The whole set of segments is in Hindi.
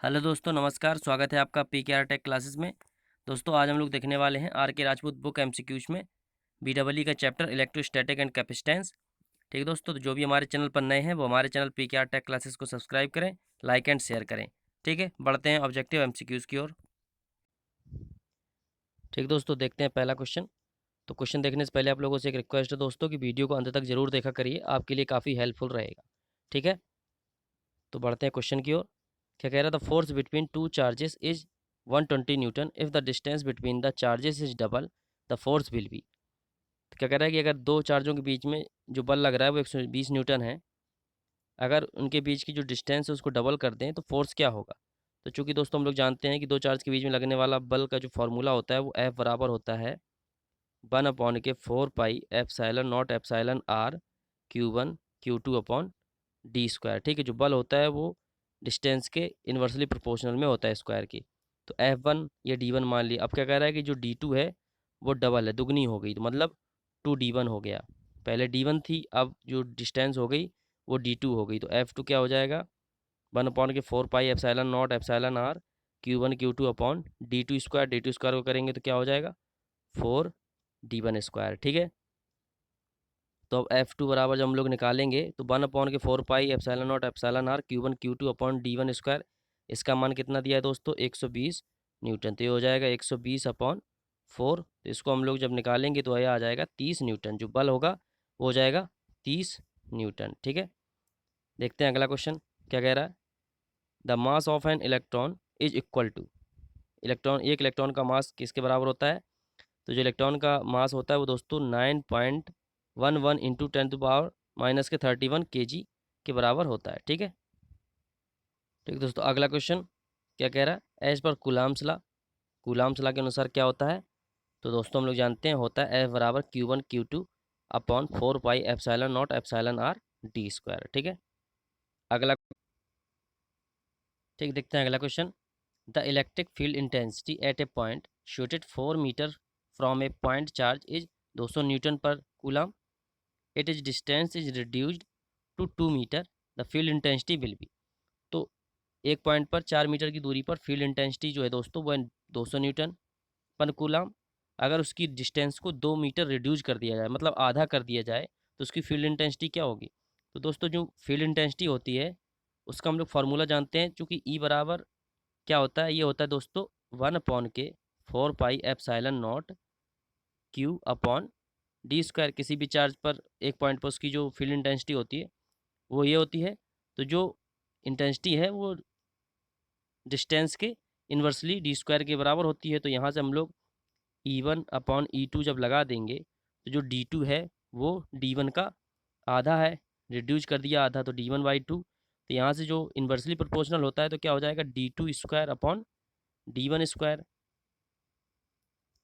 हेलो दोस्तों, नमस्कार। स्वागत है आपका PKR टेक क्लासेस में। दोस्तों, आज हम लोग देखने वाले हैं RK राजपूत बुक MCQs में BEE का चैप्टर इलेक्ट्रोस्टैटिक एंड कैपेसिटेंस। ठीक है दोस्तों, तो जो भी हमारे चैनल पर नए हैं वो हमारे चैनल PKR टेक क्लासेस को सब्सक्राइब करें, लाइक एंड शेयर करें। ठीक है, बढ़ते हैं ऑब्जेक्टिव MCQs की ओर। ठीक दोस्तों, देखते हैं पहला क्वेश्चन। तो क्वेश्चन देखने से पहले आप लोगों से एक रिक्वेस्ट है दोस्तों कि वीडियो को अंत तक जरूर देखा करिए, आपके लिए काफ़ी हेल्पफुल रहेगा। ठीक है, तो बढ़ते हैं क्वेश्चन की ओर। क्या कह रहा था? The force between two charges is 120 Newton if the distance between the charges is double the force will be. तो क्या कह रहा है कि अगर दो चार्जों के बीच में जो बल लग रहा है वो 120 न्यूटन है, अगर उनके बीच की जो डिस्टेंस है उसको डबल कर दें तो फोर्स क्या होगा। तो चूंकि दोस्तों हम लोग जानते हैं कि दो चार्ज के बीच में लगने वाला बल का जो फॉर्मूला होता है वो F बराबर होता है 1/4 पाई epsilon not epsilon R Q1 Q2/d²। ठीक है, जो बल होता है वो डिस्टेंस के इन्वर्सली प्रोपोर्शनल में होता है स्क्वायर की। तो F1 या D1 मान लिया। अब क्या कह रहा है कि जो D2 है वो डबल है, दुगनी हो गई, तो मतलब 2D1 हो गया। पहले D1 थी, अब जो डिस्टेंस हो गई वो D2 हो गई। तो F2 क्या हो जाएगा? 1/4 पाई epsilon not epsilon R Q1 Q2/d2²। D2 को करेंगे तो क्या हो जाएगा? 4D1²। ठीक है, तो अब F2 बराबर जब हम लोग निकालेंगे तो 1/4 पाई epsilon not epsilon R Q1 Q2/d1²। इसका मान कितना दिया है दोस्तों? 120 न्यूटन। तो ये हो जाएगा 120/4। तो इसको हम लोग जब निकालेंगे तो यह आ जाएगा 30 न्यूटन। जो बल होगा वो हो जाएगा 30 न्यूटन। ठीक है, देखते हैं अगला क्वेश्चन क्या कह रहा है। The mass of an electron is equal to. एक इलेक्ट्रॉन का मास किसके बराबर होता है? तो जो इलेक्ट्रॉन का मास होता है वो दोस्तों 9.11 इंटू 10⁻⁻31 के बराबर होता है। ठीक है, ठीक है दोस्तों, अगला क्वेश्चन क्या कह रहा है? एज पर कूलाम्स ला के अनुसार क्या होता है? तो दोस्तों हम लोग जानते हैं होता है F बराबर Q1 Q2/4 pi epsilon not epsilon R D²। ठीक है, ठीक, देखते हैं अगला question. The electric field intensity at a point situated 4 metre from a point charge is 200 newton per coulomb. It is distance is reduced to 2 metre, the field intensity will be. तो एक पॉइंट पर 4 मीटर की दूरी पर फील्ड इंटेंसिटी जो है दोस्तों वो है 200 न्यूटन पर कूलम। अगर उसकी डिस्टेंस को 2 मीटर रिड्यूस कर दिया जाए, मतलब आधा कर दिया जाए, तो उसकी फील्ड इंटेंसिटी क्या होगी? तो दोस्तों जो फील्ड इंटेंसिटी होती है उसका हम लोग फार्मूला जानते हैं। चूँकि ई बराबर क्या होता है? ये होता है दोस्तों 1/4 पाई एप्सिलॉन नॉट Q/d²। किसी भी चार्ज पर एक पॉइंट पर उसकी जो फील्ड इंटेंसिटी होती है वो ये होती है। तो जो इंटेंसिटी है वो डिस्टेंस के इन्वर्सली D² के बराबर होती है। तो यहाँ से हम लोग E1/E2 जब लगा देंगे तो जो D2 है वो D1 का आधा है, रिड्यूस कर दिया आधा, तो D1/2। तो यहाँ से जो इन्वर्सली प्रोपोर्शनल होता है तो क्या हो जाएगा? D2²/D1²।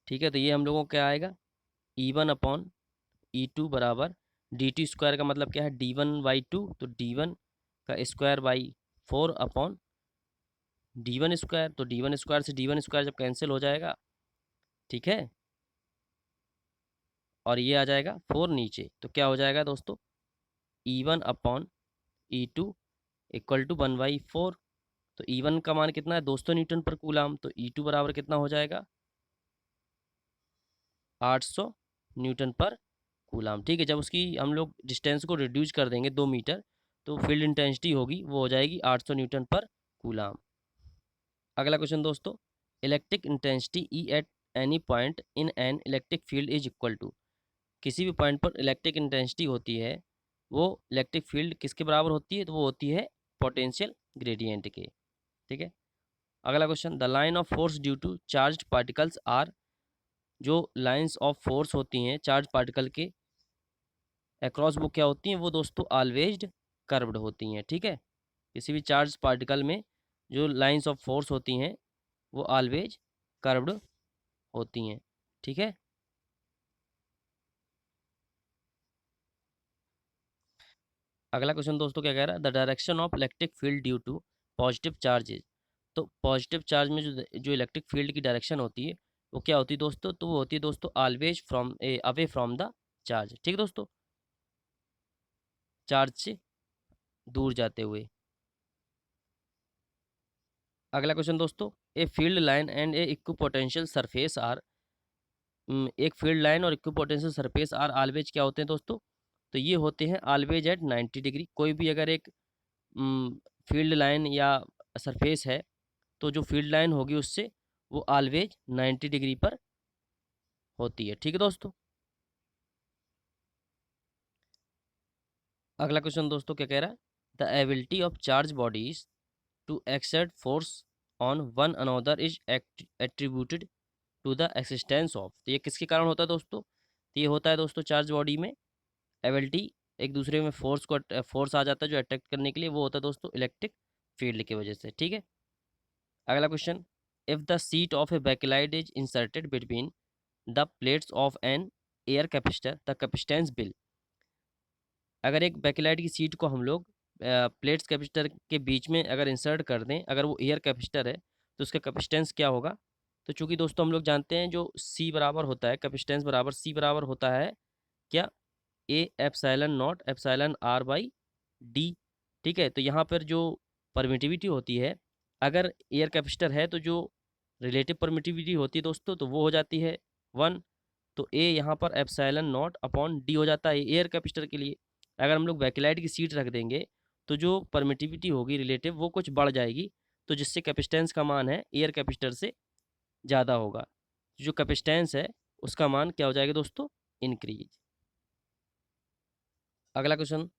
ठीक है, तो ये हम लोगों को क्या आएगा? E1/E2 बराबर D2² का मतलब क्या है? D1/2। तो D1/4/D1²। तो D1² से D1² जब कैंसिल हो जाएगा, ठीक है, और ये आ जाएगा 4 नीचे, तो क्या हो जाएगा दोस्तों? E1/E2 equal to 1/4। तो E1 का मान कितना है? 200 न्यूटन पर कूलाम। तो E2 बराबर कितना हो जाएगा? 800 न्यूटन पर कूलाम। ठीक है, जब उसकी हम लोग डिस्टेंस को रिड्यूस कर देंगे 2 मीटर, तो फील्ड इंटेंसिटी होगी वो हो जाएगी 800 न्यूटन पर कूलाम। अगला क्वेश्चन दोस्तों, electric intensity E at any point in an electric field is equal to. किसी भी पॉइंट पर इलेक्ट्रिक इंटेंसिटी होती है वो इलेक्ट्रिक फील्ड किसके बराबर होती है? तो वो होती है पोटेंशियल ग्रेडियंट के। ठीक है, अगला question, the line of force due to charge particles are. जो लाइंस ऑफ फोर्स होती हैं चार्ज पार्टिकल के अक्रॉस वो क्या होती हैं? वो दोस्तों ऑलवेज कर्व्ड होती हैं। ठीक है, किसी भी चार्ज पार्टिकल में जो लाइंस ऑफ फोर्स होती हैं वो ऑलवेज कर्व्ड होती हैं। ठीक है, अगला क्वेश्चन दोस्तों क्या कह रहा है? The direction of electric field due to positive charges. तो पॉजिटिव चार्ज में जो इलेक्ट्रिक फील्ड की डायरेक्शन होती है वो क्या होती है दोस्तों? तो वो होती है दोस्तों always from away from the charge. ठीक है दोस्तों, चार्ज से दूर जाते हुए। अगला क्वेश्चन दोस्तों, a field line and a equipotential surface are, एक फील्ड लाइन और इक्विपोटेंशियल सरफेस आर ऑलवेज क्या होते हैं दोस्तों? तो ये होते हैं ऑलवेज एट 90 डिग्री। कोई भी अगर एक फील्ड लाइन या सरफेस है, तो जो फील्ड लाइन होगी उससे वो ऑलवेज 90 डिग्री पर होती है। ठीक है दोस्तों। अगला क्वेश्चन दोस्तों क्या कह रहा है? The ability of charge bodies to exert force on one another is attributed to the existence of. तो ये किसके कारण होता है दोस्तों? तो ये होता है दोस्तों चार्ज बॉडी में एबिलिटी, एक दूसरे में फोर्स आ जाता है जो अट्रैक्ट करने के लिए, वो होता है दोस्तों इलेक्ट्रिक फील्ड की वजह से। ठीक है। अगला question, if the sheet of a bakelite is inserted between the plates of an air capacitor the capacitance will. अगर एक बैकलाइट की सीट को हम लोग प्लेट्स कैपेसिटर के बीच में अगर इंसर्ट कर दें, अगर वो एयर कैपेसिटर है, तो उसका कैपेसिटेंस क्या होगा? तो चूंकि दोस्तों हम लोग जानते हैं जो सी बराबर होता है, कैपेसिटेंस बराबर सी बराबर होता है क्या? A epsilon not epsilon R by D. ठीक है। तो यहाँ पर जो परमिटिविटी होती है, अगर एयर कैपेसिटर है तो जो रिलेटिव परमिटिविटी होती है दोस्तों, तो वो हो जाती है 1। तो ए यहाँ पर एप्सिलॉन नॉट अपॉन डी हो जाता है एयर कैपेसिटर के लिए। अगर हम लोग बैकलाइट की सीट रख देंगे तो जो परमिटिविटी होगी रिलेटिव वो कुछ बढ़ जाएगी, तो जिससे कैपेसिटेंस का मान है एयर कैपेसिटर से ज़्यादा होगा। जो कैपेसिटेंस है उसका मान क्या हो जाएगा दोस्तों? इंक्रीज। अगला क्वेश्चन,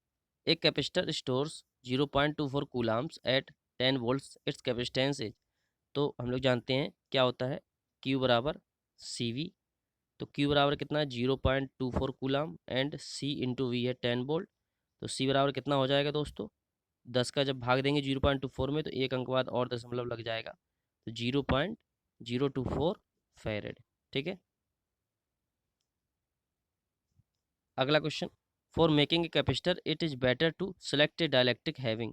एक capacitor stores 0.24 coulombs at 10 volts its capacitance is. तो हम लोग जानते हैं क्या होता है, Q बराबर सी वी। तो Q बराबर कितना है? 0.24 coulomb and C into V है 10 वोल्ट। तो C बराबर कितना हो जाएगा दोस्तों? 10 का जब भाग देंगे 0.24 में तो एक अंक बाद और दशमलव लग जाएगा, तो 0.024 फेरेड। ठीक है। अगला question, for making a capacitor it is better to select a dielectric having.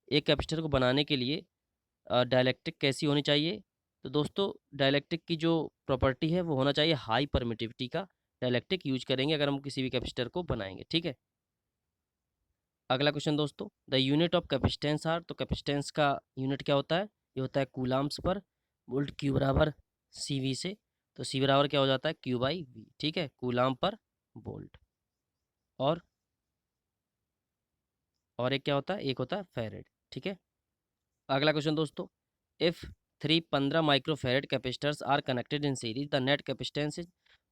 एक कैपेसिटर को बनाने के लिए डायलैक्ट्रिक कैसी होनी चाहिए? तो दोस्तों डायलैक्ट्रिक की जो प्रॉपर्टी है वो होना चाहिए हाई परमिटिविटी का डायलैक्ट्रिक यूज करेंगे अगर हम किसी भी कैपेसिटर को बनाएंगे। ठीक है। अगला क्वेश्चन दोस्तों, the unit of capacitance are. तो कैपेसिटेंस का यूनिट क्या होता है? ये होता है कूलाम्स पर वोल्ट। Q बराबर सी वी से, तो C बराबर क्या हो जाता है? Q by V. ठीक है, कूलाम पर वोल्ट। और एक क्या होता है? एक होता है फेरेड। ठीक है। अगला क्वेश्चन दोस्तों, if 315 microfarad capacitors are connected in series the net capacitance is.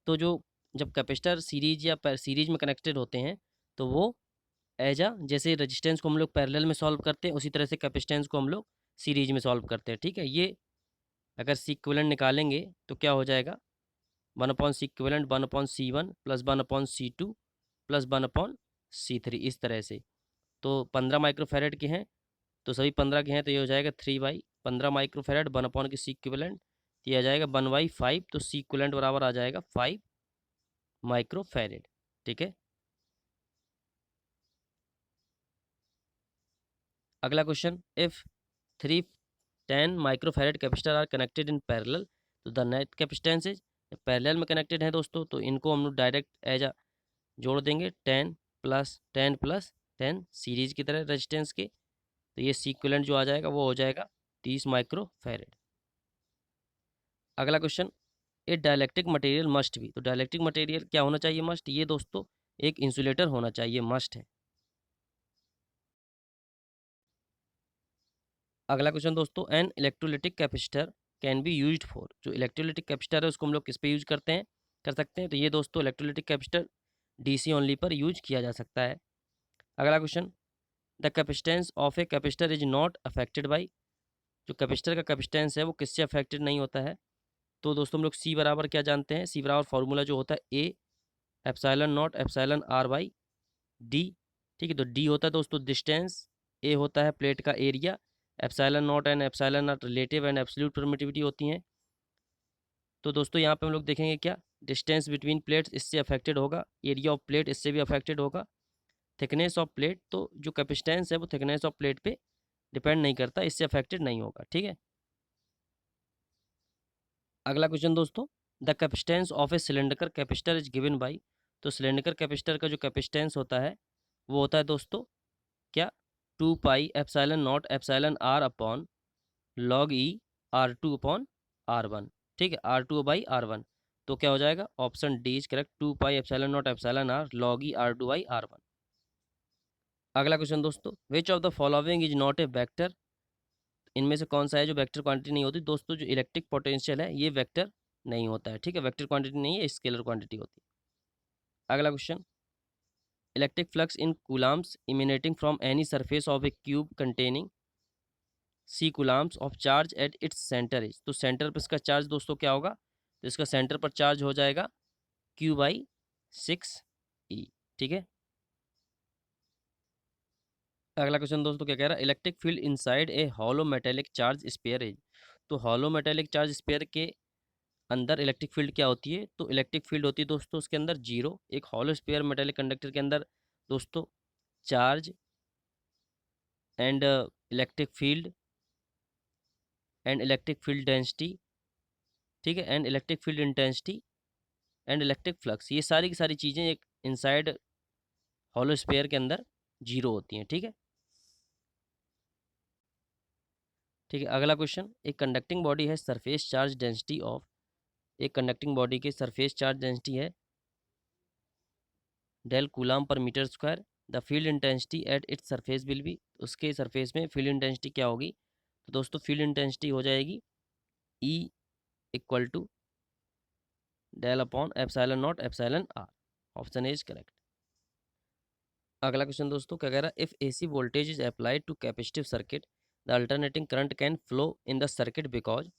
तो जो जब कैपेसिटर सीरीज या सीरीज में कनेक्टेड होते हैं तो वो एज आ, जैसे रेजिस्टेंस को हम लोग पैरेलल में सॉल्व करते हैं उसी तरह से कैपेसिटेंस को हम लोग सीरीज में सॉल्व करते हैं। ठीक है। ये अगर सी इक्विवेलेंट निकालेंगे तो क्या हो जाएगा? 1/C equivalent 1/C1 plus 1/C2 plus 1/C3, इस तरह से। तो 15 माइक्रोफेरेड के हैं, तो सभी 15 के हैं, तो ये हो जाएगा 3/15 माइक्रोफेरेड 1 की सी इक्विवेलेंट, तो ये आ जाएगा 1/5। तो सी इक्विवेलेंट बराबर आ जाएगा 5 माइक्रोफेरेड। ठीक है। अगला question, if 310 microfarad capacitor are connected in parallel तो the net capacitance is. Parallel में कनेक्टेड है दोस्तों, तो इनको हम लोग डायरेक्ट एज आ जोड़ देंगे 10 प्लस 10 सीरीज की तरह रेजिस्टेंस के, तो ये सीक्वेलेंट जो आ जाएगा वो हो जाएगा 30 माइक्रोफेरेड। अगला question, a dielectric material must be. तो डायलैक्ट्रिक मटेरियल क्या होना चाहिए? मस्ट। ये दोस्तों एक इंसुलेटर होना चाहिए, मस्ट है। अगला क्वेश्चन दोस्तों, an electrolytic capacitor can be used for. जो इलेक्ट्रोलिटिक कैपेसिटर है उसको हम लोग किस पे यूज करते हैं, कर सकते हैं? तो ये दोस्तों इलेक्ट्रोलिटिक कैपेसिटर डीसी ओनली पर यूज किया जा सकता है। अगला question, the capacitance of a capacitor is not affected by. जो कैपेसिटर का कैपेसिटेंस है वो किससे अफेक्टेड नहीं होता है? तो दोस्तों हम लोग सी बराबर क्या जानते हैं? सी बराबर फार्मूला जो होता है A epsilon not epsilon R by D. ठीक है। तो डी होता है दोस्तों डिस्टेंस, ए होता है प्लेट का area, epsilon not and epsilon not relative and absolute permittivity होती हैं। तो दोस्तों यहाँ पे हम लोग देखेंगे क्या, डिस्टेंस बिटवीन प्लेट्स इससे अफेक्टेड होगा, एरिया ऑफ प्लेट इससे भी अफेक्टेड होगा, थिकनेस ऑफ प्लेट, तो जो कैपेसिटेंस है वो थिकनेस ऑफ प्लेट पे डिपेंड नहीं करता, इससे अफेक्टेड नहीं होगा। ठीक है। अगला क्वेश्चन दोस्तों, the capacitance of a cylinder capacitor is given by. तो सिलेंडर कैपेसिटर का जो कैपेसिटेंस होता है वो होता है दोस्तों क्या? 2 pi epsilon not epsilon R upon log e R2 upon R1, ठीक है, R2 बाई R1। तो क्या हो जाएगा, option D is correct, 2 pi epsilon not epsilon R log e R2 by R1। अगला क्वेश्चन दोस्तों, which of the following is not a vector, इनमें से कौन सा है जो वेक्टर क्वांटिटी नहीं होती। दोस्तों जो इलेक्ट्रिक पोटेंशियल है ये वेक्टर नहीं होता है, ठीक है, वेक्टर क्वांटिटी नहीं है, स्केलर क्वांटिटी होती है। अगला question, electric flux in coulombs emanating from any surface of a cube containing C coulombs of charge at its centre is. तो सेंटर पर इसका चार्ज दोस्तों क्या होगा, तो इसका सेंटर पर चार्ज हो जाएगा Q/6E, ठीक है। अगला क्वेश्चन दोस्तों क्या कह रहा है, electric field inside a hollow metallic charge spare is. तो हॉलो मेटेलिक चार्ज स्पेयर के अंदर इलेक्ट्रिक फील्ड क्या होती है, तो इलेक्ट्रिक फील्ड होती है दोस्तों उसके अंदर जीरो। एक हॉलो स्पेयर मेटेलिक कंडक्टर के अंदर दोस्तों charge and electric field and electric field density, ठीक है, and electric field intensity and electric flux, ये सारी की सारी चीज़ें एक इनसाइड हॉलो स्पेयर के अंदर जीरो होती हैं, ठीक है। ठीक है, अगला क्वेश्चन, एक कंडक्टिंग बॉडी है सरफेस चार्ज डेंसिटी ऑफ, एक कंडक्टिंग बॉडी की सरफेस चार्ज डेंसिटी है डेल कूलाम पर metre square, the field intensity at its surface will be, उसके सरफेस में फील्ड इंटेंसिटी क्या होगी, तो दोस्तों फील्ड इंटेंसिटी हो जाएगी E equal to del upon epsilon not epsilon R, option A is correct. अगला क्वेश्चन दोस्तों क्या कह रहा है, if AC voltage is applied to capacitive circuit the alternating current can flow in the circuit because,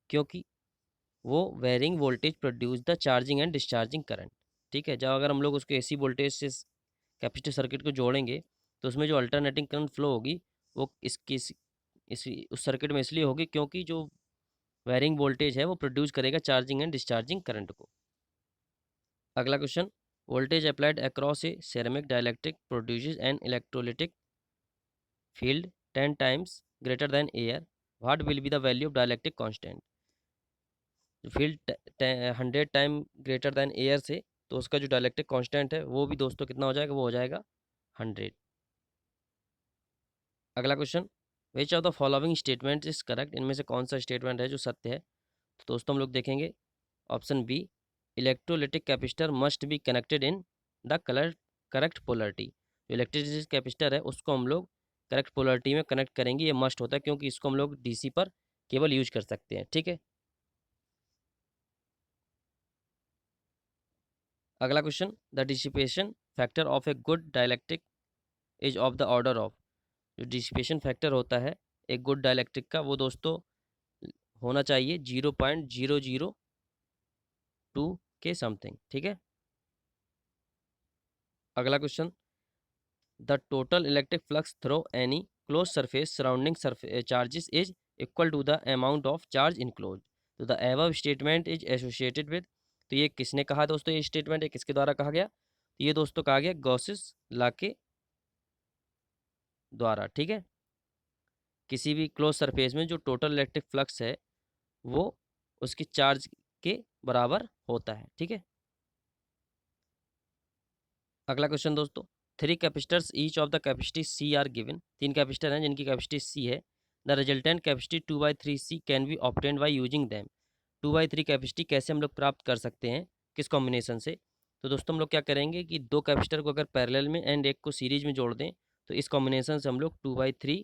क्योंकि वो varying voltage produce the charging and discharging current, ठीक है। जब अगर हम लोग उसको AC वोल्टेज से कैपेसिटिव सर्किट को जोड़ेंगे तो उसमें जो अल्टरनेटिंग करंट फ्लो होगी वो इस उस सर्किट में इसलिए होगी क्योंकि जो वेरिंग वोल्टेज है वो प्रोड्यूस करेगा चार्जिंग एंड डिस्चार्जिंग करंट को। अगला question, voltage applied across A ceramic dielectric produces N electrolytic field 10 times greater than air, what will be the value of dielectric constant. Field 100 time greater than air से, तो उसका जो डाइलेक्ट्रिक कांस्टेंट है वो भी दोस्तों कितना हो जाएगा, वो हो जाएगा 100। अगला question, which of the following statement is correct, इनमें से कौन सा स्टेटमेंट है जो सत्य है। तो दोस्तों हम लोग देखेंगे option B, electrolytic capacitor must be connected in the correct polarity. जो इलेक्ट्रिसिटी कैपेसिटर है उसको हम लोग करेक्ट पोलरिटी में कनेक्ट करेंगे, ये मस्ट होता है क्योंकि इसको हम लोग DC पर केवल यूज कर सकते हैं, ठीक है। अगला question, the dissipation factor of a good dielectric is of the order of. जो डिसिपेशन फैक्टर होता है एक गुड डाइलेक्ट्रिक का वो दोस्तों होना चाहिए 0.002 के समथिंग, ठीक है। अगला question, the total electric flux through any close surface surrounding charges is equal to the amount of charge enclose, तो the above statement is associated with. तो ये किसने कहा दोस्तों, ये स्टेटमेंट है किसके द्वारा कहा गया, तो ये दोस्तों कहा गया गॉसिस लॉ के द्वारा, ठीक है। किसी भी क्लोज सरफेस में जो टोटल इलेक्ट्रिक फ्लक्स है वो उसकी चार्ज के बराबर होता है, ठीक है। अगला क्वेश्चन दोस्तों, 3 capacitors each of the capacity C are given, 3 capacitor हैं जिनकी कैपेसिटी C है, the resultant capacity 2/3C can be obtained by using them. 2/3 capacity कैसे हम लोग प्राप्त कर सकते हैं, किस कॉम्बिनेशन से। तो दोस्तों हम लोग क्या करेंगे कि 2 कैपेसिटर को अगर पैरेलल में एंड एक को सीरीज में जोड़ दें तो इस कॉम्बिनेशन से हम लोग 2/3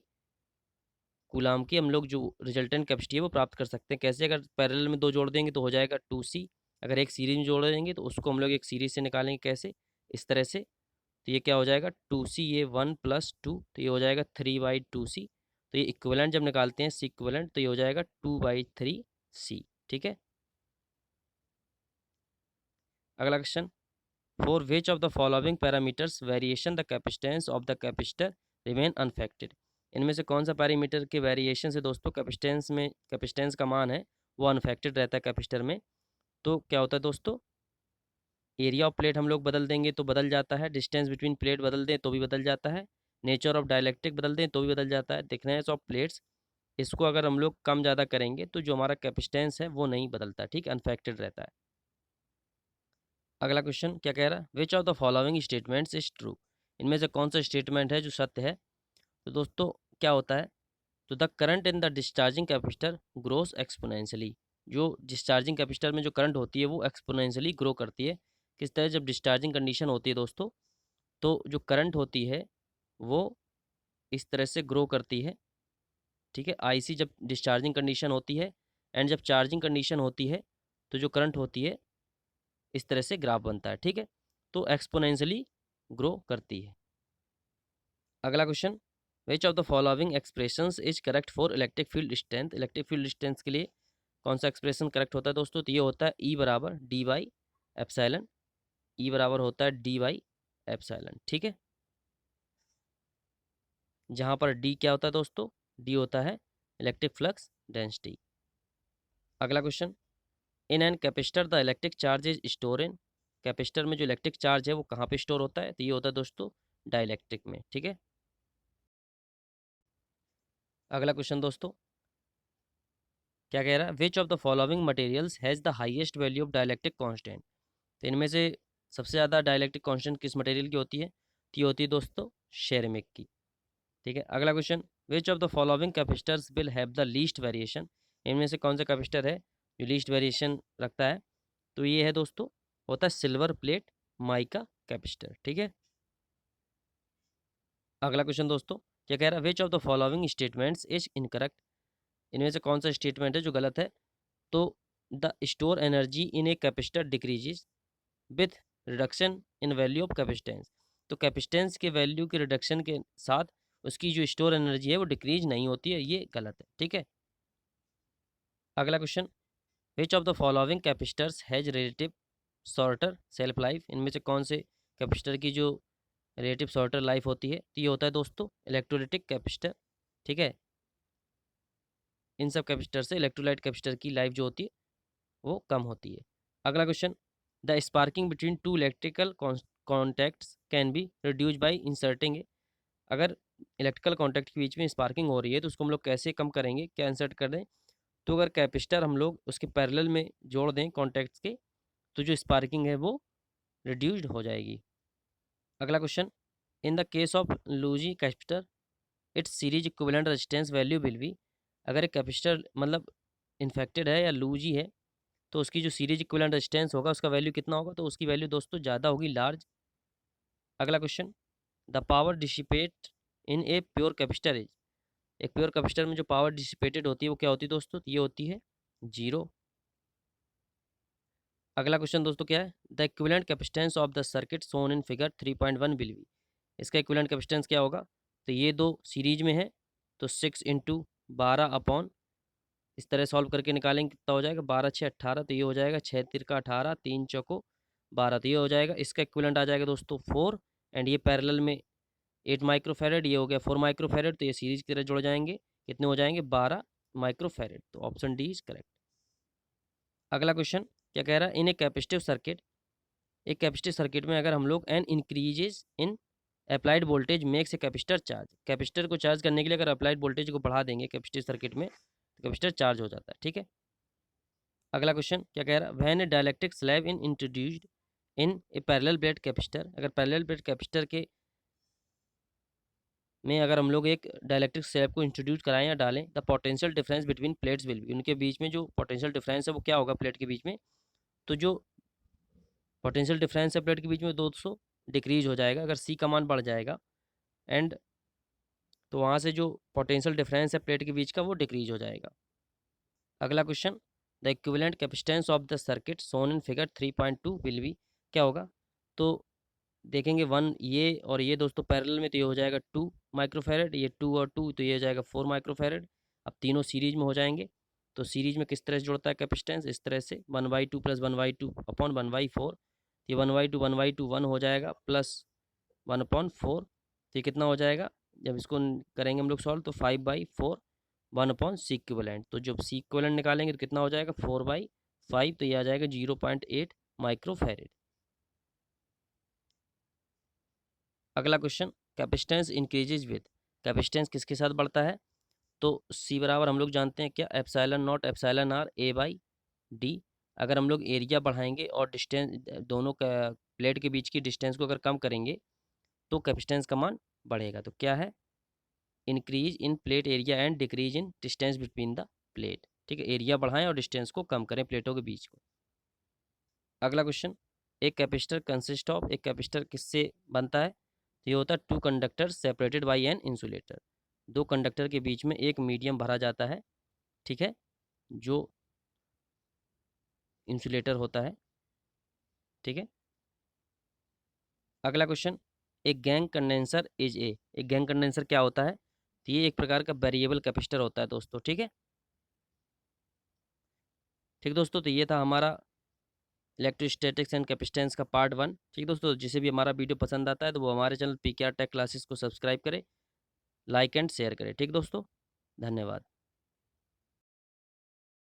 कूलाम की हम लोग जो रिजल्टेंट कैपेसिटी है वो प्राप्त कर सकते हैं। कैसे, अगर पैरेलल में 2 जोड़ देंगे तो हो जाएगा 2C, अगर एक सीरीज में जोड़ देंगे तो उसको हम लोग एक सीरीज से निकालेंगे, कैसे, इस तरह से। तो ये क्या हो जाएगा 2C, ये 1 + 2, तो ये हो जाएगा 3/2C। तो ये इक्विवेलेंट जब निकालते हैं C इक्विवेलेंट तो ये हो जाएगा 2/3C, ठीक है। अगला question, for which of the following parameters variation the capacitance of the capacitor remain unaffected. इनमें से कौन सा पैरामीटर के वेरिएशन से दोस्तों कैपेसिटेंस का मान है वो अनफेक्टेड रहता है कैपेसिटर में। तो क्या होता है दोस्तों, एरिया ऑफ प्लेट हम लोग बदल देंगे तो बदल जाता है, डिस्टेंस बिटवीन प्लेट बदल दें तो भी बदल जाता है, नेचर ऑफ डाइलेक्ट्रिक बदल दें तो भी बदल जाता है, थिकनेस ऑफ प्लेट्स इसको अगर हम लोग कम ज़्यादा करेंगे तो जो हमारा कैपेसिटेंस है वो नहीं बदलता, ठीक, अनफेक्टेड रहता है। अगला क्वेश्चन क्या कह रहा है, विच of the following statements is true, इनमें से कौन सा स्टेटमेंट है जो सत्य है। तो दोस्तों क्या होता है, तो the current in the discharging capacitor grows exponentially, जो डिस्चार्जिंग कैपेसिटर में जो करंट होती है वो एक्सपोनेंशियली ग्रो करती है। किस तरह? जब डिस्चार्जिंग कंडीशन होती है दोस्तों, तो जो करंट होती है वो इस तरह से ग्रो करती है, ठीक है। आईसी जब डिस्चार्जिंग कंडीशन होती है एंड जब चार्जिंग कंडीशन होती है, तो जो करंट होती है इस तरह से ग्राफ बनता है, ठीक है। तो एक्सपोनेंशियली ग्रो करती है। अगला question, which of the following expressions is correct for electric field strength? Electric field strength के लिए कौन सा एक्सप्रेशन करेक्ट होता है दोस्तों? तो ये होता है ई बराबर डी बाई एप्साइलन, ई बराबर होता है डी बाई एप्साइलन, ठीक है। जहाँ पर डी क्या होता है दोस्तों? डी होता है इलेक्ट्रिक फ्लक्स डेंसिटी। अगला question, in an capacitor the electric charge is store in? Capacitor में जो इलेक्ट्रिक चार्ज है वो कहाँ पे स्टोर होता है? तो ये होता है दोस्तों डाइलेक्ट्रिक में, ठीक है। अगला क्वेश्चन दोस्तों क्या कह रहा है? विच of the following materials has the highest value of dielectric constant? तो इनमें से सबसे ज़्यादा डाइलेक्ट्रिक कांस्टेंट किस मटेरियल की होती है? तो ये होती है दोस्तों सेरेमिक की, ठीक है। अगला question, which of the following capacitors will have the least variation? इनमें से कौन सा कैपेसिटर है जो लीस्ट वेरिएशन रखता है? तो ये है दोस्तों, होता है सिल्वर प्लेट माइका कैपेसिटर, ठीक है। अगला क्वेश्चन दोस्तों क्या कह रहा है? विच of the following statements is incorrect? इनमें से कौन सा स्टेटमेंट है जो गलत है? तो the store energy in a capacitor decreases with reduction in value of capacitance. तो कैपेसिटेंस के वैल्यू के रिडक्शन के साथ उसकी जो स्टोर एनर्जी है वो डिक्रीज नहीं होती है, ये गलत है, ठीक है। अगला question, which of the following capacitors has relative shorter self life? इनमें से कौन से कैपेसिटर की जो रिलेटिव शॉर्टर लाइफ होती है? तो ये होता है दोस्तों इलेक्ट्रोलाइटिक कैपेसिटर, ठीक है। इन सब कैपेसिटर से इलेक्ट्रोलाइट कैपेसिटर की लाइफ जो होती है वो कम होती है। अगला question, the sparking between two electrical contacts can be reduce by inserting a? अगर इलेक्ट्रिकल कॉन्टैक्ट के बीच में स्पार्किंग हो रही है तो उसको हम लोग कैसे कम करेंगे, क्या इंसर्ट कर दें? तो अगर कैपेसिटर हम लोग उसके पैरेलल में जोड़ दें कॉन्टैक्ट्स के, तो जो स्पार्किंग है वो रिड्यूस्ड हो जाएगी। अगला question, in the case of lossy capacitor its series equivalent resistance value will be? अगर एक कैपेसिटर मतलब इन्फेक्टेड है या लूजी है तो उसकी जो सीरीज इक्विवेलेंट रेजिस्टेंस होगा उसका वैल्यू कितना होगा? तो उसकी वैल्यू दोस्तों ज़्यादा होगी, लार्ज। अगला question, the power dissipate in a pure capacitor is? एक प्योर कैपेसिटर में जो पावर डिसिपेटेड होती है वो क्या होती है दोस्तों? ये होती है जीरो। अगला क्वेश्चन दोस्तों क्या है? The equivalent capacitance of the circuit Son in figure 3.1 will be? इसका इक्विवेलेंट कैपेसिटेंस क्या होगा? तो ये दो सीरीज में है तो 6 इंटू 12 अपॉन, इस तरह सॉल्व करके निकालेंगे कितना हो जाएगा? 12 6 18, तो ये हो जाएगा 6 तिरका 18, 3 चौको 12, तो ये हो जाएगा। इसका इक्विवेलेंट आ जाएगा दोस्तों 4, एंड ये पैरेलल में 8 माइक्रोफेरेड, ये हो गया 4 माइक्रोफेरेड, तो ये सीरीज की तरह जुड़ जाएंगे। कितने हो जाएंगे? 12 माइक्रोफेरेड। तो ऑप्शन डी इज करेक्ट। अगला क्वेश्चन क्या कह रहा है? इन ए कैपेसिटिव सर्किट, एक कैपेसिटिव सर्किट में अगर हम लोग an increases in applied voltage makes a capacitor charge? Capacitor को चार्ज करने के लिए अगर अप्लाइड वोल्टेज को बढ़ा देंगे कैपेसिटिव सर्किट में तो कैपेसिटर चार्ज हो जाता है, ठीक है। अगला क्वेश्चन क्या कह रहा है? When A dielectric slab in introduced in A parallel plate capacitor, अगर पैरेलल प्लेट कैपेसिटर के में अगर हम लोग एक डाइलेक्ट्रिक स्लैब को इंट्रोड्यूस कराएं या डालें, the potential difference between plates will be? उनके बीच में जो पोटेंशियल डिफरेंस है वो क्या होगा प्लेट के बीच में? तो जो पोटेंशियल डिफरेंस है प्लेट के बीच में 200 डिक्रीज हो जाएगा अगर सी का मान बढ़ जाएगा, एंड तो वहाँ से जो पोटेंशियल डिफरेंस है प्लेट के बीच का वो डिक्रीज हो जाएगा। अगला question, the equivalent capacitance of the circuit Son in figure 3.2 will be? क्या होगा? तो देखेंगे 1 ये और ये दोस्तों पैरेलल में, तो ये हो जाएगा 2 माइक्रोफेरेड, ये 2 और 2 तो ये हो जाएगा 4 माइक्रोफेरेड। अब तीनों सीरीज में हो जाएंगे, तो सीरीज में किस तरह से जुड़ता है कैपेसिटेंस? इस तरह से 1/2 प्लस 1/2 अपॉन 1/4, ये 1/2 1 हो जाएगा प्लस 1/4, तो ये कितना हो जाएगा? जब इसको करेंगे हम लोग सॉल्व तो 5/4 1/, सी इक्विवेलेंट, तो जब सी इक्विवेलेंट निकालेंगे तो कितना हो जाएगा? 4/5, तो ये आ जाएगा 0.8 माइक्रोफेरेड। अगला question, capacitance increases with? Capacitance किसके साथ बढ़ता है? तो सी बराबर हम लोग जानते हैं क्या? Epsilon not epsilon R A by D. अगर हम लोग एरिया बढ़ाएंगे और डिस्टेंस दोनों का प्लेट के बीच की डिस्टेंस को अगर कम करेंगे तो कैपेसिटेंस का मान बढ़ेगा। तो क्या है? Increase in plate area and decrease in distance between the plate. ठीक है, एरिया बढ़ाएं और डिस्टेंस को कम करें प्लेटों के बीच को। अगला क्वेश्चन, एक कैपेसिटर कंसिस्ट ऑफ, एक कैपेसिटर किससे बनता है? तो ये होता है two conductor separated by an insulator. दो कंडक्टर के बीच में एक मीडियम भरा जाता है, ठीक है, जो इंसुलेटर होता है। ठीक है, अगला क्वेश्चन, एक गैंग कंडेंसर इज ए, एक गैंग कंडेंसर क्या होता है? तो ये एक प्रकार का वेरिएबल कैपेसिटर होता है दोस्तों। ठीक है, ठीक दोस्तों, तो ये था हमारा इलेक्ट्रोस्टैटिक्स एंड कैपेसिटेंस का पार्ट 1। ठीक दोस्तों, जिसे भी हमारा वीडियो पसंद आता है तो वो हमारे चैनल पीकेआर टेक क्लासेस को सब्सक्राइब करें, लाइक एंड शेयर करें। ठीक दोस्तों, धन्यवाद।